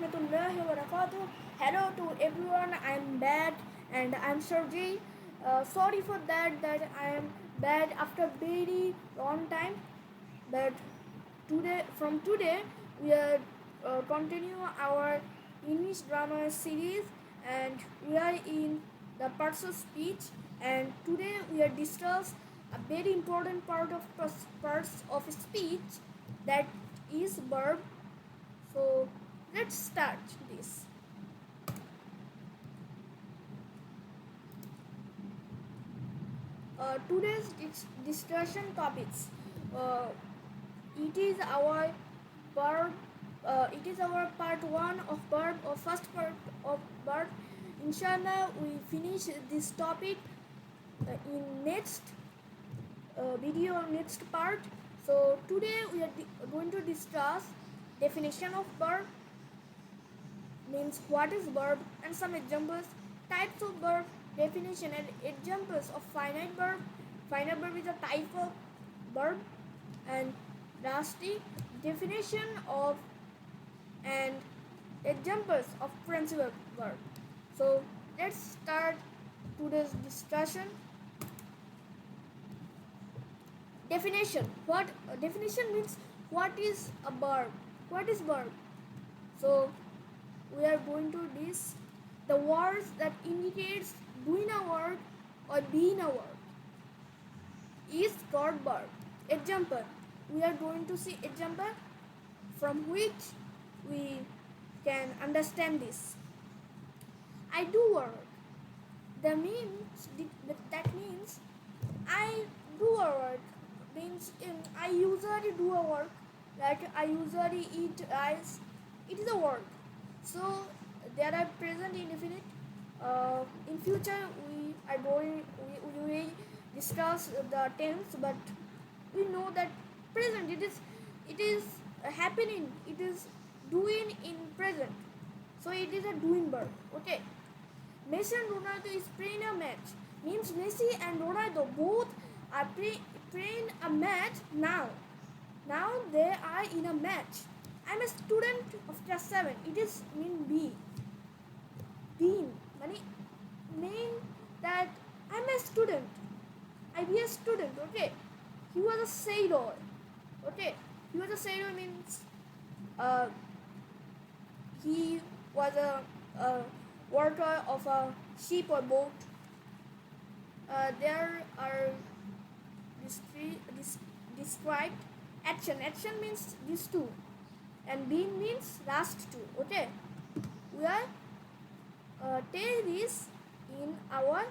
warahmatullahi wabarakatuh. Hello to everyone. I'm bad and I'm Sergey. Sorry for that I am bad after very long time. But today we are continue our English drama series, and we are in the parts of speech. And today we are discuss a very important parts of speech, that is verb. So let's start this. Today's discussion topics. Uh, it is our verb. It is our part one of verb, or first part of verb. Inshallah, we finish this topic in next video, next part. So today we are going to discuss definition of verb, means what is verb, and some examples, types of verb, definition and examples of finite verb. Finite verb is a type of verb. And lastly, definition of and examples of principal verb. So let's start today's discussion. Definition. Definition means what is a verb? What is verb? So we are going to this, the words that indicates doing a work or being a work is called verb. Example. We are going to see example from which we can understand this. I do work. That means I do a work. Means I usually do a work. Like I usually eat rice. It is a work. So there are present indefinite. In future we will discuss the tense, but we know that present, it is happening, it is doing in present. So it is a doing verb. Okay. Messi and Ronaldo is playing a match. Means Messi and Ronaldo both are playing a match now. Now they are in a match. I'm a student of class 7. It is mean be. Being. Mean that I'm a student. I be a student. Okay. He was a sailor. Okay. He was a sailor means he was a worker of a ship or boat. There are described action. Action means these two, and being means last two. Okay. We are tell this in our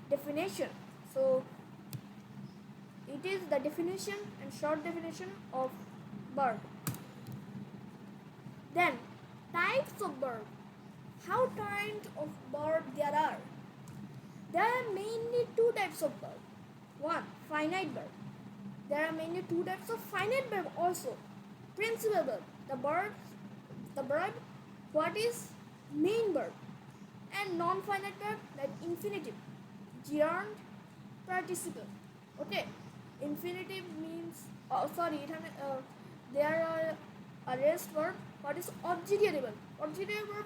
definition. So it is the definition and short definition of verb. Then types of verb. How kinds of verb there are? There are mainly two types of verb. One, finite verb. There are mainly two types of finite verb also. Principal verb. The verb what is main verb. And non-finite verb like infinitive, gerund, participle. Okay. Infinitive means there are a rest verb. What is auxiliary verb? Auxiliary verb,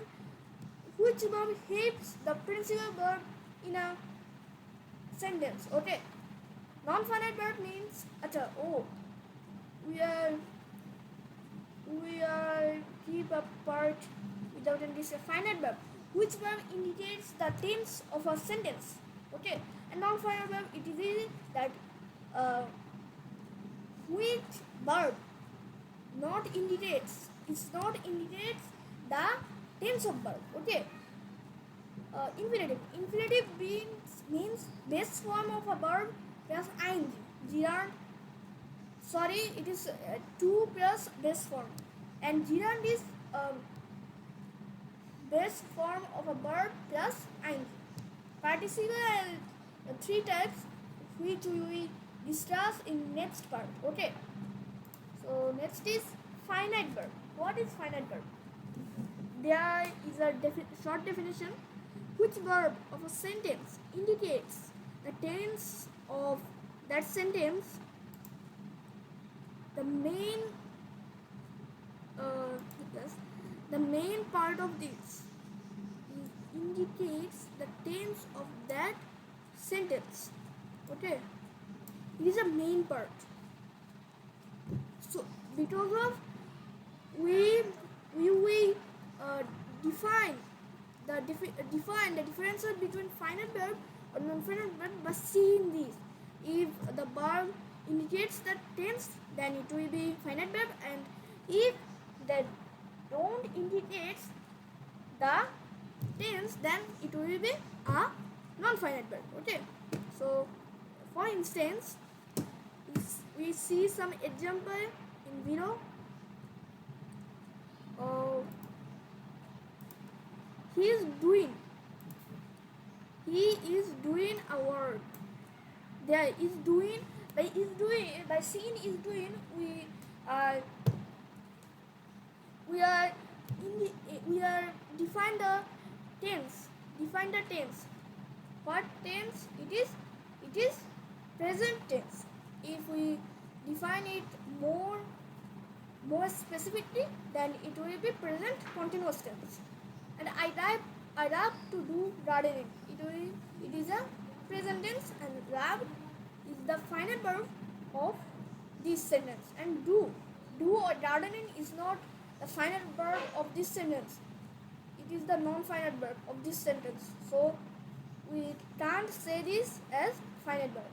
which verb helps the principal verb in a sentence. Okay. Non-finite verb means we are keep a part without this finite verb, which verb indicates the tense of a sentence. Okay. And non-finite verb, it is easy that which verb not indicates the tense of verb. Okay. Infinitive means base form of a verb plus ing. Gerund. It is 2 plus base form, and gerund is base form of a verb plus ing. Participle are three types, which we will discuss in next part. Okay. So next is finite verb. What is finite verb? There is a short definition. Which verb of a sentence indicates the tense of that sentence, the main the main part of this indicates the tense of that sentence. Okay, it is a main part. So because of we define define the differences between finite verb or non-finite verb by seeing these. If the verb indicates the tense, then it will be finite verb, and if that don't indicates the tense, then it will be a non-finite verb. Okay, so for instance, we see some example in below. He is doing a work. There is doing by seeing is doing, we are define the tense. What tense it is? It is present tense. If we define it more specifically, then it will be present continuous tense. And I love to do gardening. It is a present tense, and love is the finite verb of this sentence. And do or gardening is not the finite verb of this sentence. It is the non-finite verb of this sentence. So we can't say this as finite verb.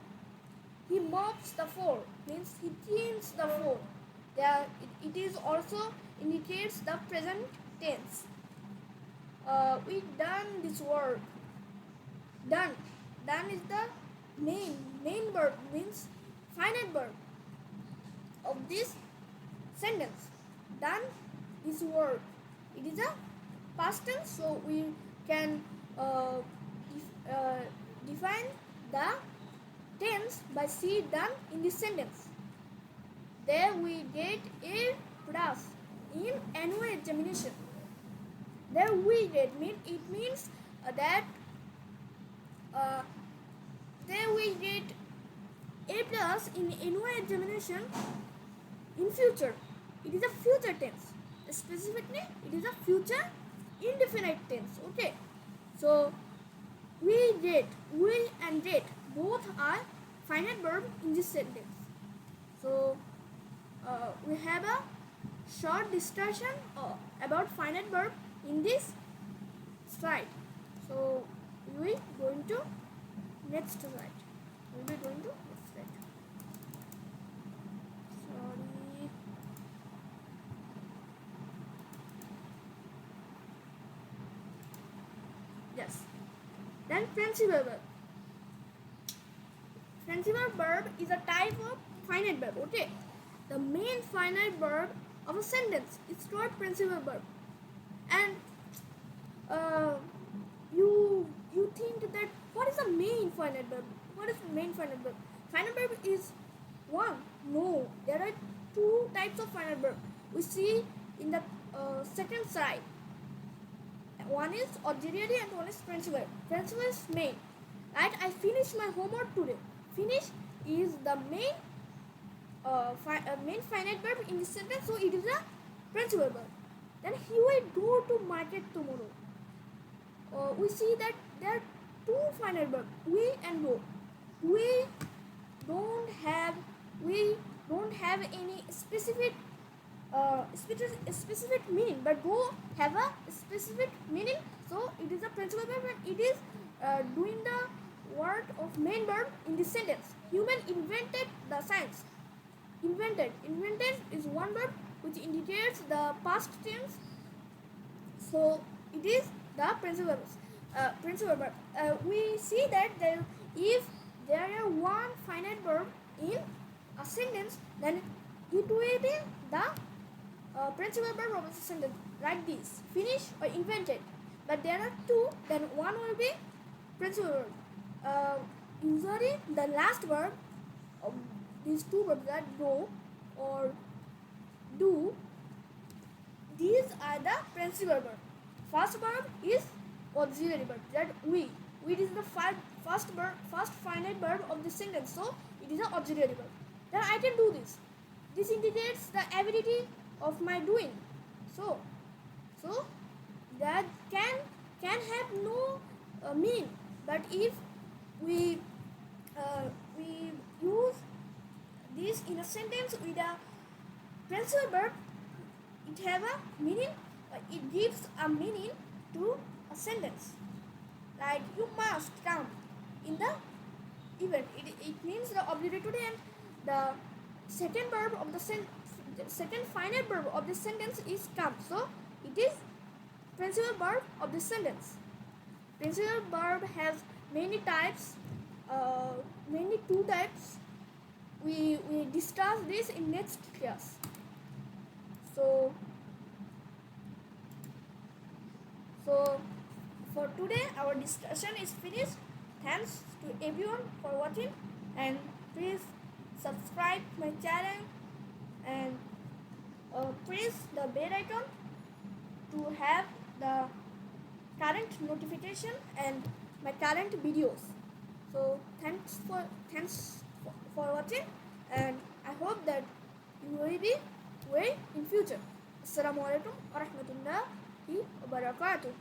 He mops the floor means he cleans the floor. There it is also indicates the present tense. We done this work. Done is the main verb, means finite verb of this sentence. Done this work. It is a past tense, so we can define the tense by see done in this sentence. There we get a plus in annual examination. There we get it means that there we get a plus in annual examination in future. It is a future tense. Specifically, it is a future indefinite tense. Okay, so we and get both are finite verb in this sentence. So we have a short discussion about finite verb in this slide. So we will going to next slide. Sorry. Yes. Then principal verb. Principal verb is a type of finite verb. Okay. The main finite verb of a sentence is called principal verb. And you think that what is the main finite verb? What is the main finite verb? Finite verb is one. No, there are two types of finite verb. We see in the second slide. One is auxiliary and one is principal. Principal is main. Right? I finished my homework today. Finish is the main main finite verb in this sentence, so it is a principal verb. Then he will go to market tomorrow. We see that there are two finite verbs, we and go. We don't have any specific meaning, but go have a specific meaning, so it is a principal verb and it is doing the work of main verb in this sentence. Human invented the science. Invented is one verb which indicates the past tense, so it is the principal verb. We see that if there are one finite verb in a sentence, then it will be the principal verb of the sentence, like this: finish or invented. But there are two, then one will be principal verb. Usually the last verb of these two verbs are go or do. These are the principal verb. First verb is auxiliary verb, that we. It is the first finite verb of the sentence, so it is an auxiliary verb. Then I can do this. This indicates the ability of my doing. So So that can have no meaning. But if we we use this in a sentence with a principal verb, it have a meaning. It gives a meaning to a sentence. Like you must come in the event. It means the obligatory, and the second verb of the second final verb of the sentence is come. So it is principal verb of the sentence. Principal verb has many types, many two types. We discuss this in next class. So for today our discussion is finished. Thanks to everyone for watching, and please subscribe my channel and press the bell icon to have the current notification and my current videos. So thanks for watching, and I hope that you will be well in future. Assalamualaikum warahmatullahi wabarakatuh.